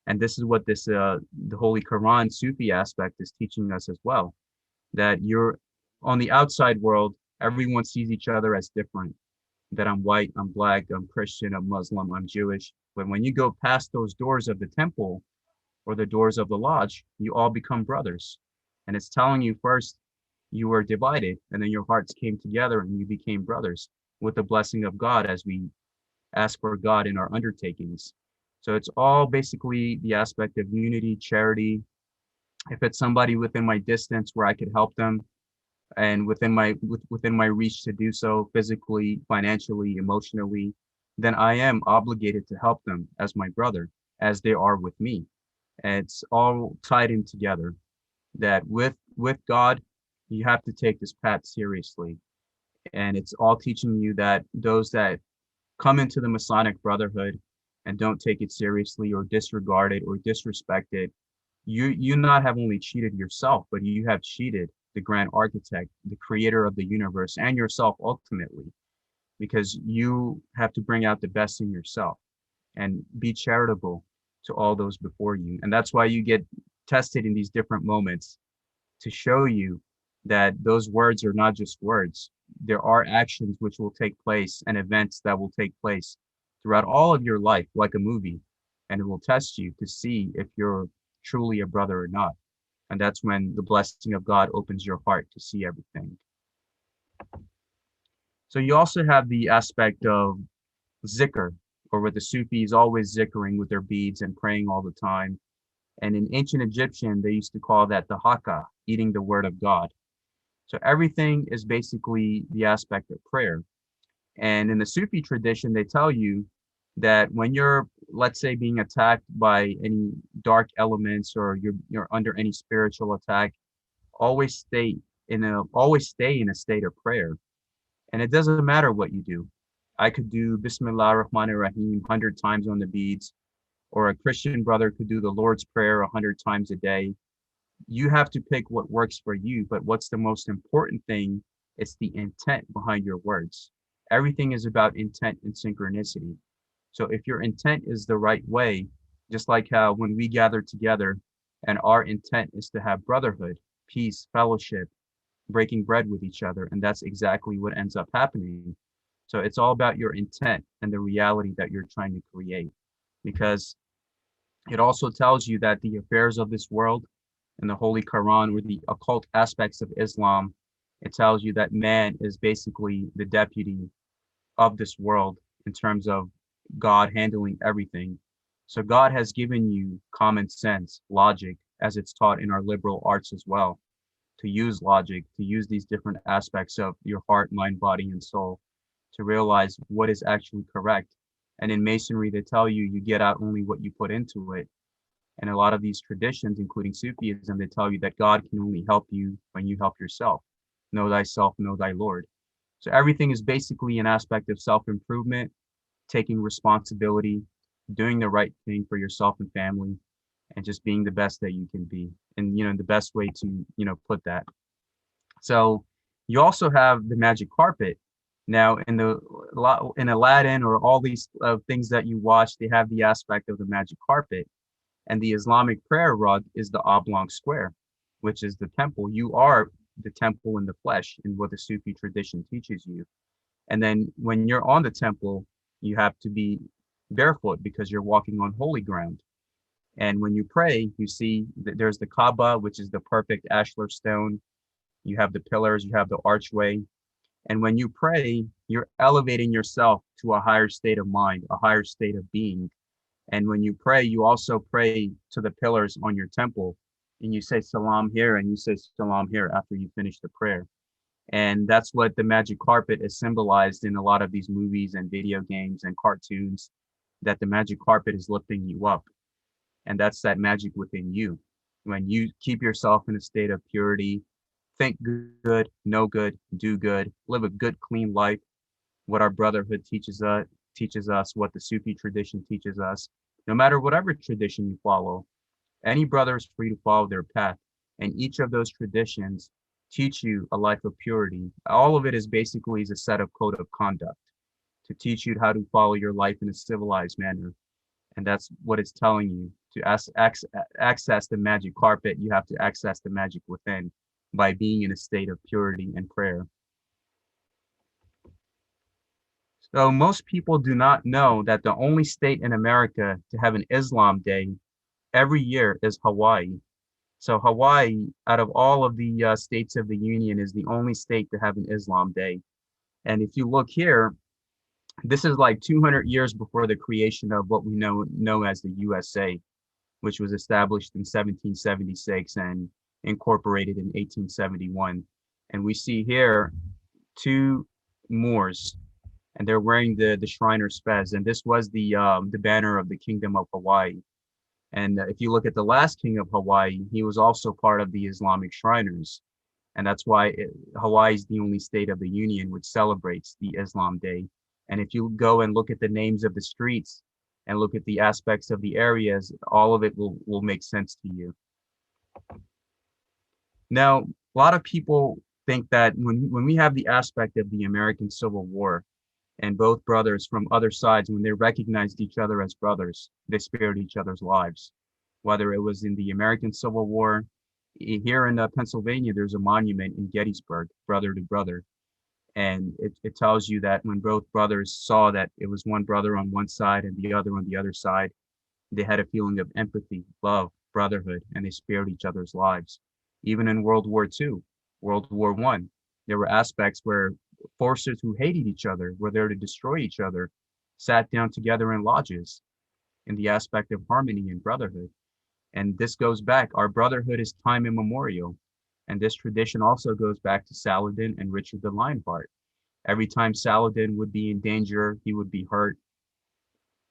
And this is what the Holy Quran Sufi aspect is teaching us as well, that you're on the outside world, everyone sees each other as different, that I'm white, I'm black, I'm Christian, I'm Muslim, I'm Jewish. But when you go past those doors of the temple or the doors of the lodge, you all become brothers. And it's telling you first you were divided, and then your hearts came together and you became brothers with the blessing of God as we ask for God in our undertakings. So it's all basically the aspect of unity, charity. If it's somebody within my distance where I could help them, and within my reach to do so physically, financially, emotionally, then I am obligated to help them as my brother, as they are with me. And it's all tied in together, that with God, you have to take this path seriously. And it's all teaching you that those that come into the Masonic Brotherhood and don't take it seriously or disregard it or disrespect it, you not have only cheated yourself, but you have cheated the grand architect, the creator of the universe, and yourself ultimately, because you have to bring out the best in yourself and be charitable to all those before you. And that's why you get tested in these different moments, to show you that those words are not just words. There are actions which will take place and events that will take place throughout all of your life, like a movie, and it will test you to see if you're truly a brother or not. And that's when the blessing of God opens your heart to see everything. So you also have the aspect of zikr, or what the Sufis always zikring with their beads and praying all the time. And in ancient Egyptian, they used to call that the haka, eating the word of God. So everything is basically the aspect of prayer. And in the Sufi tradition, they tell you that when you're, let's say, being attacked by any dark elements, or you're under any spiritual attack, always stay in a state of prayer. And it doesn't matter what you do. I could do Bismillah ar-Rahman ar-Rahim 100 times on the beads, or a Christian brother could do the Lord's Prayer 100 times a day. You have to pick what works for you, but what's the most important thing is the intent behind your words. Everything is about intent and synchronicity. So if your intent is the right way, just like how when we gather together and our intent is to have brotherhood, peace, fellowship, breaking bread with each other, and that's exactly what ends up happening. So it's all about your intent and the reality that you're trying to create, because it also tells you that the affairs of this world in the Holy Quran, or the occult aspects of Islam, it tells you that man is basically the deputy of this world in terms of God handling everything. So God has given you common sense, logic, as it's taught in our liberal arts as well, to use logic, to use these different aspects of your heart, mind, body, and soul to realize what is actually correct. And in Masonry, they tell you you get out only what you put into it. And a lot of these traditions, including Sufism, they tell you that God can only help you when you help yourself. Know thyself, know thy Lord. So everything is basically an aspect of self-improvement, taking responsibility, doing the right thing for yourself and family, and just being the best that you can be. And, the best way to, put that. So you also have the magic carpet, Now, in Aladdin or all these things that you watch, they have the aspect of the magic carpet, and the Islamic prayer rug is the oblong square, which is the temple. You are the temple in the flesh, in what the Sufi tradition teaches you. And then when you're on the temple, you have to be barefoot because you're walking on holy ground. And when you pray, you see that there's the Kaaba, which is the perfect ashlar stone. You have the pillars, you have the archway. And when you pray, you're elevating yourself to a higher state of mind, a higher state of being. And when you pray, you also pray to the pillars on your temple. And you say salam here and you say salam here after you finish the prayer. And that's what the magic carpet is symbolized in a lot of these movies and video games and cartoons, that the magic carpet is lifting you up. And that's that magic within you. When you keep yourself in a state of purity, think good, know good, do good, live a good, clean life, what our brotherhood teaches us, what the Sufi tradition teaches us. No matter whatever tradition you follow, any brother is free to follow their path. And each of those traditions teach you a life of purity. All of it is basically a set of code of conduct to teach you how to follow your life in a civilized manner. And that's what it's telling you. To access the magic carpet, you have to access the magic within by being in a state of purity and prayer. So most people do not know that the only state in America to have an Islam Day every year is Hawaii. So Hawaii, out of all of the states of the Union, is the only state to have an Islam Day. And if you look here, this is like 200 years before the creation of what we know as the USA, which was established in 1776 and incorporated in 1871. And we see here two Moors, and they're wearing the Shriner's fez. And this was the banner of the Kingdom of Hawaii. And if you look at the last king of Hawaii, he was also part of the Islamic Shriners. And that's why Hawaii is the only state of the Union which celebrates the Islam Day. And if you go and look at the names of the streets and look at the aspects of the areas, all of it will make sense to you. Now, a lot of people think that when we have the aspect of the American Civil War, and both brothers from other sides, when they recognized each other as brothers, they spared each other's lives. Whether it was in the American Civil War, here in Pennsylvania, there's a monument in Gettysburg, brother to brother. And it tells you that when both brothers saw that it was one brother on one side and the other on the other side, they had a feeling of empathy, love, brotherhood, and they spared each other's lives. Even in World War II, World War I, there were aspects where forces who hated each other, were there to destroy each other, sat down together in lodges in the aspect of harmony and brotherhood. And this goes back, our brotherhood is time immemorial. And this tradition also goes back to Saladin and Richard the Lionheart. Every time Saladin would be in danger, he would be hurt,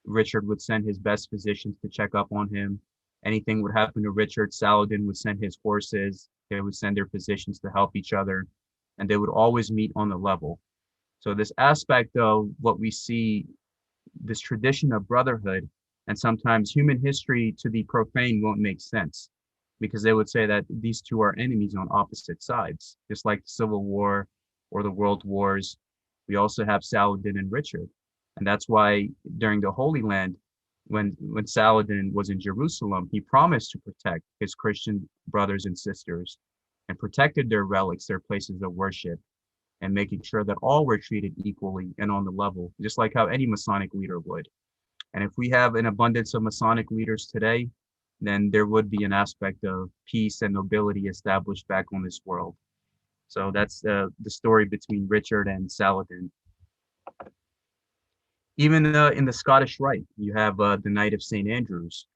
Richard would send his best physicians to check up on him. Anything would happen to Richard, Saladin would send his forces, they would send their physicians to help each other, and they would always meet on the level. So this aspect of what we see, this tradition of brotherhood, and sometimes human history to the profane won't make sense, because they would say that these two are enemies on opposite sides, just like the Civil War or the World Wars. We also have Saladin and Richard. And that's why during the Holy Land, when Saladin was in Jerusalem, he promised to protect his Christian brothers and sisters and protected their relics, their places of worship, and making sure that all were treated equally and on the level, just like how any Masonic leader would. And if we have an abundance of Masonic leaders today, then there would be an aspect of peace and nobility established back on this world. So that's the story between Richard and Saladin. Even in the Scottish Rite, you have the Knight of St. Andrews,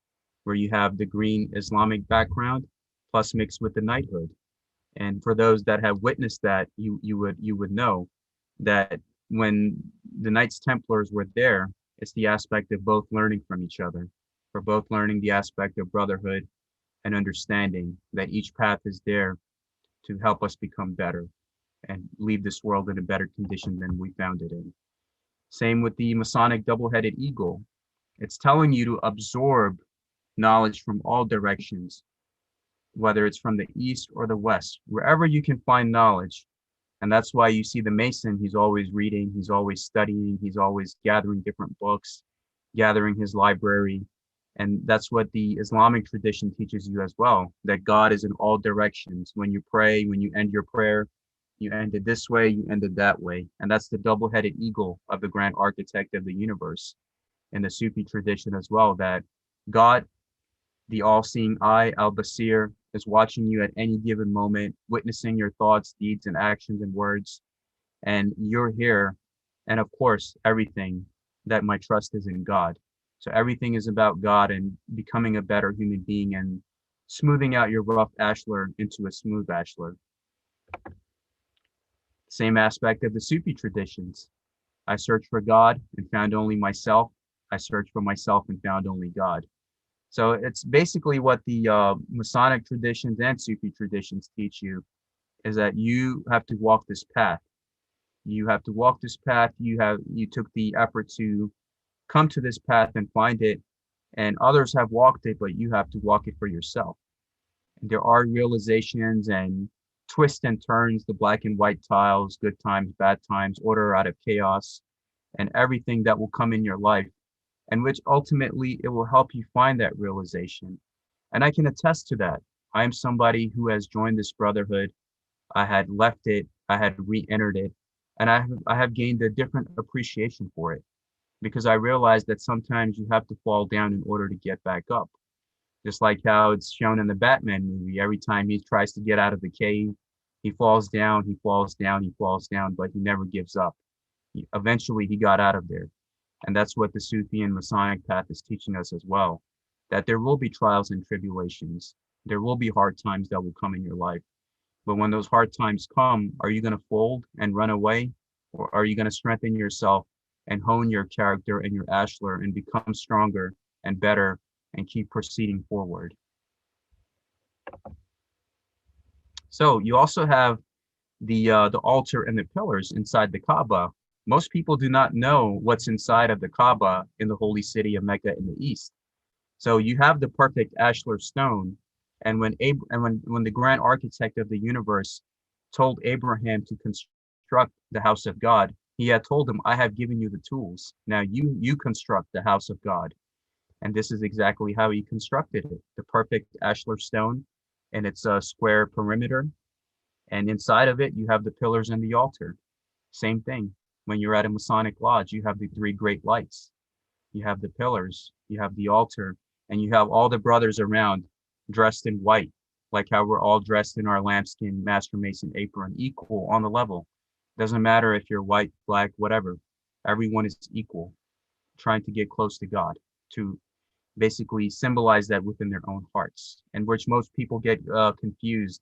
where you have the green Islamic background plus mixed with the knighthood. And for those that have witnessed that, you would know that when the Knights Templars were there, it's the aspect of both learning from each other, for both learning the aspect of brotherhood and understanding that each path is there to help us become better and leave this world in a better condition than we found it in. Same with the Masonic double-headed eagle. It's telling you to absorb knowledge from all directions, whether it's from the east or the west. Wherever you can find knowledge, And that's why you see the Mason, he's always reading, he's always studying, he's always gathering different books, gathering his library. And that's what the Islamic tradition teaches you as well, that God is in all directions. When you pray, when you end your prayer, you end it this way, you end it that way. And that's the double-headed eagle of the grand architect of the universe in the Sufi tradition as well, that God, the all-seeing eye, al-Basir, is watching you at any given moment, witnessing your thoughts, deeds, and actions and words. And you're here. And of course, everything that my trust is in God. So everything is about God and becoming a better human being and smoothing out your rough ashlar into a smooth ashlar. Same aspect of the Sufi traditions. I searched for God and found only myself. I searched for myself and found only God. So it's basically what the Masonic traditions and Sufi traditions teach you, is that you have to walk this path. You have to walk this path. You took the effort to come to this path and find it, and others have walked it, but you have to walk it for yourself. And there are realizations and twists and turns, the black and white tiles, good times, bad times, order out of chaos, and everything that will come in your life, and which ultimately it will help you find that realization. And I can attest to that. I am somebody who has joined this brotherhood. I had left it, I had re-entered it, and I have gained a different appreciation for it, because I realized that sometimes you have to fall down in order to get back up. Just like how it's shown in the Batman movie, every time he tries to get out of the cave, he falls down, he falls down, he falls down, but he never gives up. Eventually, he got out of there. And that's what the Sufi and Masonic path is teaching us as well, that there will be trials and tribulations. There will be hard times that will come in your life. But when those hard times come, are you going to fold and run away? Or are you going to strengthen yourself and hone your character and your ashlar and become stronger and better and keep proceeding forward? So you also have the altar and the pillars inside the Kaaba. Most people do not know what's inside of the Kaaba in the holy city of Mecca in the east. So you have the perfect ashlar stone, and when the grand architect of the universe told Abraham to construct the house of God, he had told him, I have given you the tools. Now you construct the house of God. And this is exactly how he constructed it. The perfect ashlar stone, and it's a square perimeter. And inside of it, you have the pillars and the altar. Same thing. When you're at a Masonic lodge, you have the three great lights. You have the pillars, you have the altar, and you have all the brothers around dressed in white, like how we're all dressed in our lambskin Master Mason apron, equal on the level. Doesn't matter if you're white, black, whatever. Everyone is equal, trying to get close to God, to basically symbolize that within their own hearts, and which most people get confused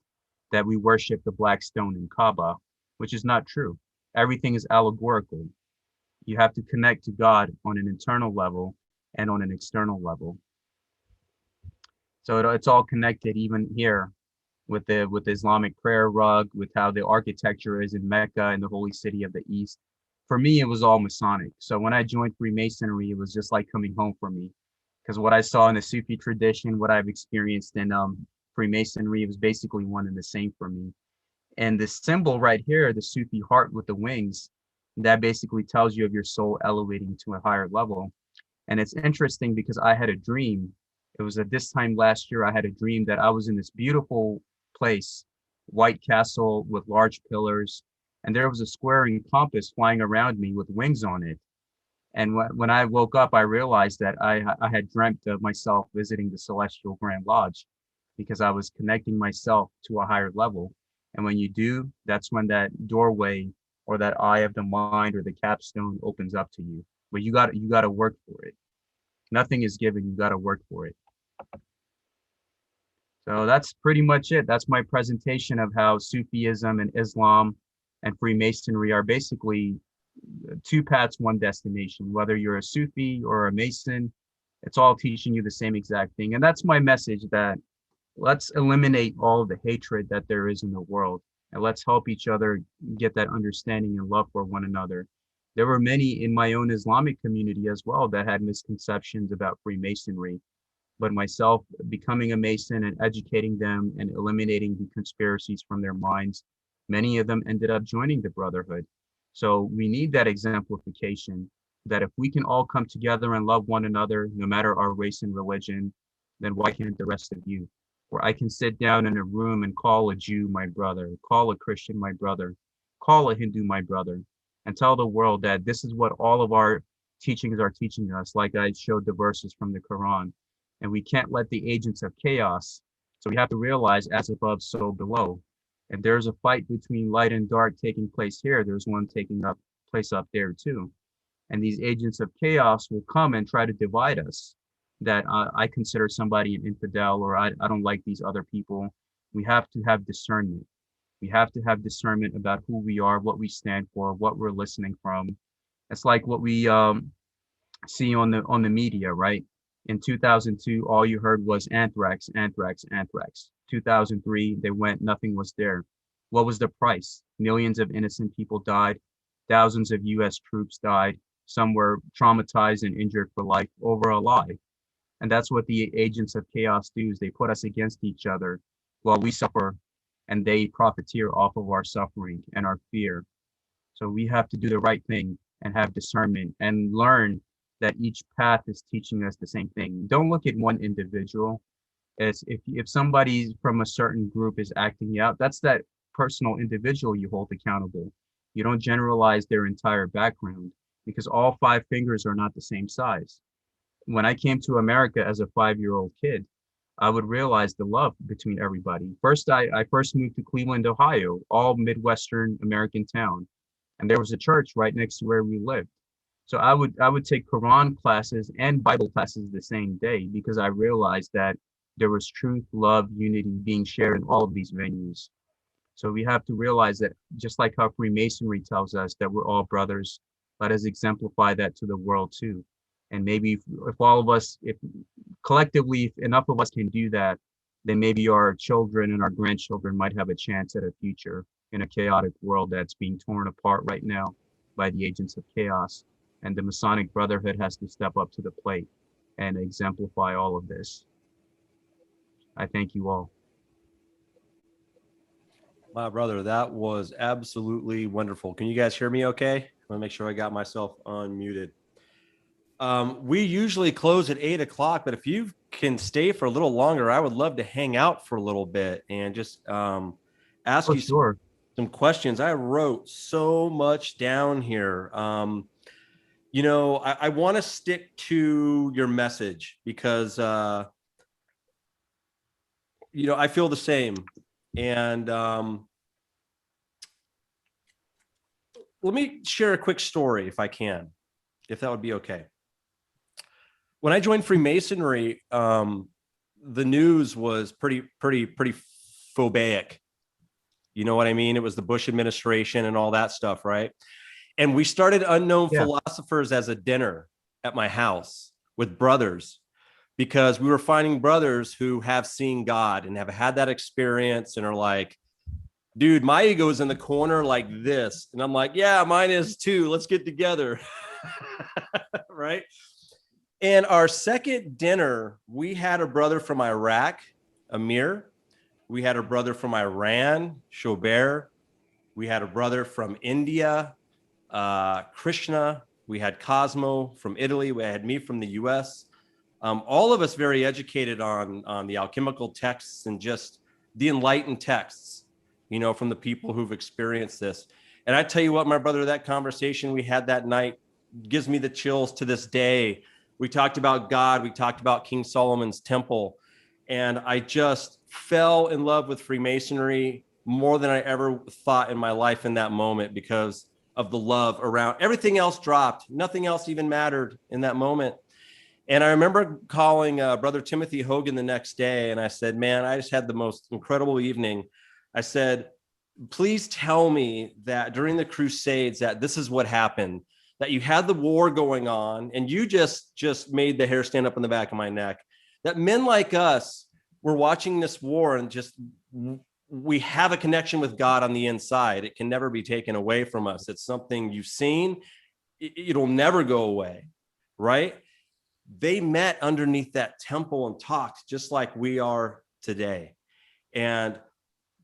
that we worship the black stone in Kaaba, which is not true. Everything is allegorical. You have to connect to God on an internal level and on an external level. So it's all connected, even here with the Islamic prayer rug, with how the architecture is in Mecca and the holy city of the East. For me, it was all Masonic. So when I joined Freemasonry, it was just like coming home for me, because what I saw in the Sufi tradition, what I've experienced in Freemasonry, was basically one and the same for me. And the symbol right here, the Sufi heart with the wings, that basically tells you of your soul elevating to a higher level. And it's interesting because I had a dream. It was at this time last year, I had a dream that I was in this beautiful place, white castle with large pillars, and there was a squaring compass flying around me with wings on it. And when I woke up, I realized that I had dreamt of myself visiting the Celestial Grand Lodge, because I was connecting myself to a higher level. And when you do, that's when that doorway or that eye of the mind or the capstone opens up to you. But you got to work for it. Nothing is given, you got to work for it. So that's pretty much it. That's my presentation of how Sufism and Islam and Freemasonry are basically two paths, one destination. Whether you're a Sufi or a Mason, it's all teaching you the same exact thing. And that's my message, that let's eliminate all of the hatred that there is in the world, and let's help each other get that understanding and love for one another. There were many in my own Islamic community as well that had misconceptions about Freemasonry, but myself becoming a Mason and educating them and eliminating the conspiracies from their minds Many of them ended up joining the Brotherhood. So we need that exemplification that if we can all come together and love one another, no matter our race and religion, then why can't the rest of you? Where I can sit down in a room and call a Jew my brother, call a Christian my brother, call a Hindu my brother, and tell the world that this is what all of our teachings are teaching us, like I showed the verses from the Quran. And we can't let the agents of chaos. So we have to realize as above, so below. And there's a fight between light and dark taking place here. There's one taking up place up there too. And these agents of chaos will come and try to divide us. That I consider somebody an infidel, or I don't like these other people. We have to have discernment. We have to have discernment about who we are, what we stand for, what we're listening from. It's like what we see on the media, right? In 2002, all you heard was anthrax, anthrax, anthrax. 2003, they went, nothing was there. What was the price? Millions of innocent people died. Thousands of US troops died. Some were traumatized and injured for life over a lie. And that's what the agents of chaos do, is they put us against each other while we suffer, and they profiteer off of our suffering and our fear. So we have to do the right thing and have discernment and learn that each path is teaching us the same thing. Don't look at one individual as if somebody from a certain group is acting out, that's that personal individual you hold accountable. You don't generalize their entire background, because all five fingers are not the same size. When I came to America as a 5-year-old kid, I would realize the love between everybody. First, I first moved to Cleveland, Ohio, all Midwestern American town. And there was a church right next to where we lived. So I would take Quran classes and Bible classes the same day, because I realized that there was truth, love, unity being shared in all of these venues. So we have to realize that, just like how Freemasonry tells us that we're all brothers, let us exemplify that to the world too. And maybe if all of us, if collectively, if enough of us can do that, then maybe our children and our grandchildren might have a chance at a future in a chaotic world that's being torn apart right now by the agents of chaos. And the Masonic Brotherhood has to step up to the plate and exemplify all of this. I thank you all. My brother, that was absolutely wonderful. Can you guys hear me okay? I want to make sure I got myself unmuted. We usually close at 8 o'clock, but if you can stay for a little longer, I would love to hang out for a little bit and just ask you some questions. I wrote so much down here. You know, I want to stick to your message because, you know, I feel the same. And let me share a quick story if I can, if that would be okay. When I joined Freemasonry, the news was pretty phobic. You know what I mean? It was the Bush administration and all that stuff, right? And we started Unknown Philosophers as a dinner at my house with brothers, because we were finding brothers who have seen God and have had that experience and are like, dude, my ego is in the corner like this. And I'm like, yeah, mine is too. Let's get together. Right. And our second dinner, we had a brother from Iraq, Amir. We had a brother from Iran, Shober. We had a brother from India, Krishna. We had Cosmo from Italy. We had me from the US. All of us very educated on the alchemical texts and just the enlightened texts, you know, from the people who've experienced this. And I tell you what, my brother, that conversation we had that night gives me the chills to this day. We talked about God. We talked about King Solomon's temple. And I just fell in love with Freemasonry more than I ever thought in my life in that moment, because of the love around. Everything else dropped. Nothing else even mattered in that moment. And I remember calling Brother Timothy Hogan the next day. And I said, man, I just had the most incredible evening. I said, please tell me that during the Crusades that this is what happened, that you had the war going on and you just made the hair stand up on the back of my neck, that men like us were watching this war and just, we have a connection with God on the inside. It can never be taken away from us. It's something you've seen. It'll never go away, right? They met underneath that temple and talked just like we are today. And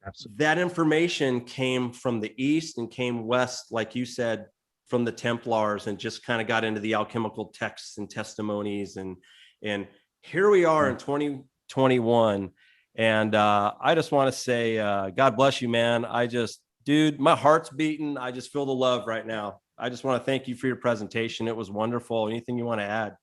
Absolutely. that information came from the East and came West, like you said, from the Templars, and just kind of got into the alchemical texts and testimonies. And here we are in 2021. And I just want to say, God bless you, man. Dude, my heart's beating. I just feel the love right now. I just want to thank you for your presentation. It was wonderful. Anything you want to add?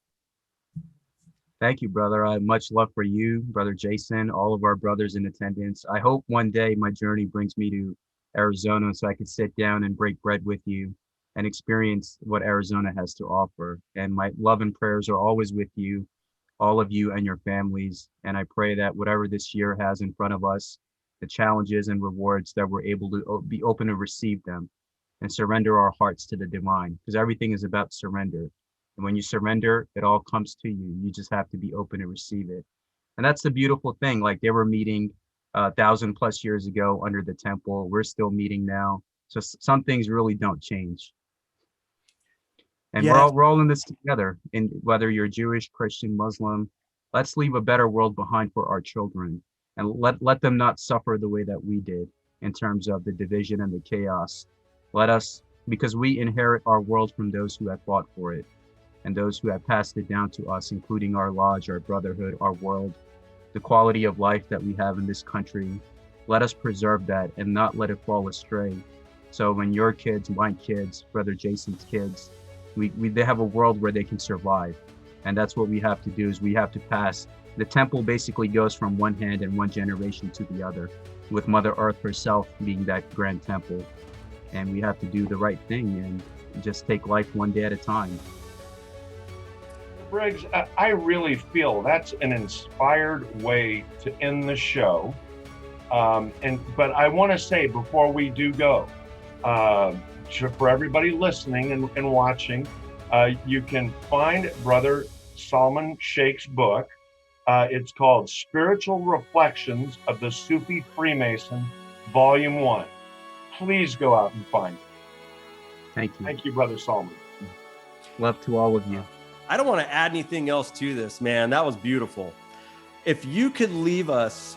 Thank you, brother. I have much love for you, brother Jason, all of our brothers in attendance. I hope one day my journey brings me to Arizona so I can sit down and break bread with you and experience what Arizona has to offer. And my love and prayers are always with you, all of you and your families. And I pray that whatever this year has in front of us, the challenges and rewards, that we're able to be open to receive them and surrender our hearts to the divine, because everything is about surrender. And when you surrender, it all comes to you. You just have to be open to receive it. And that's the beautiful thing. Like, they were meeting 1,000+ years ago under the temple. We're still meeting now. So some things really don't change. And Yeah. we're all in this together. And whether you're Jewish, Christian, Muslim, let's leave a better world behind for our children, and let them not suffer the way that we did in terms of the division and the chaos. Let us, because we inherit our world from those who have fought for it, and those who have passed it down to us, including our lodge, our brotherhood, our world, the quality of life that we have in this country. Let us preserve that and not let it fall astray. So when your kids, my kids, brother Jason's kids, they have a world where they can survive. And that's what we have to do, is we have to pass. The temple basically goes from one hand and one generation to the other, with Mother Earth herself being that grand temple. And we have to do the right thing and just take life one day at a time. Briggs, I really feel that's an inspired way to end the show. But I want to say, before we do go, for everybody listening and watching, you can find Brother Salman Sheikh's book. It's called Spiritual Reflections of the Sufi Freemason, Volume 1. Please go out and find it. Thank you. Thank you, Brother Salman. Love to all of you. I don't want to add anything else to this, man. That was beautiful. If you could leave us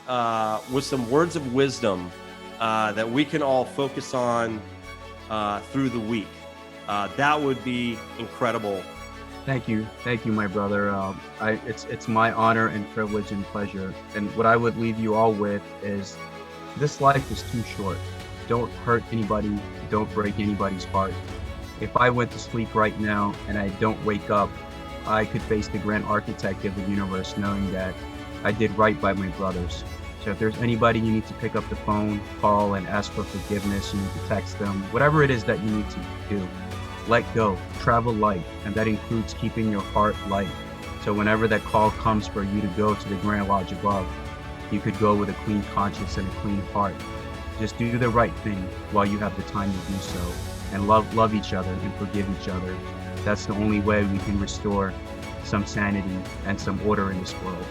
with some words of wisdom that we can all focus on through the week, that would be incredible. Thank you, my brother. It's my honor and privilege and pleasure. And what I would leave you all with is, this life is too short. Don't hurt anybody. Don't break anybody's heart. If I went to sleep right now and I don't wake up, I could face the grand architect of the universe knowing that I did right by my brothers. So if there's anybody you need to pick up the phone, call, and ask for forgiveness, you need to text them, whatever it is that you need to do, let go, travel light, and that includes keeping your heart light. So whenever that call comes for you to go to the Grand Lodge above, you could go with a clean conscience and a clean heart. Just do the right thing while you have the time to do so, and love each other and forgive each other. That's the only way we can restore some sanity and some order in this world.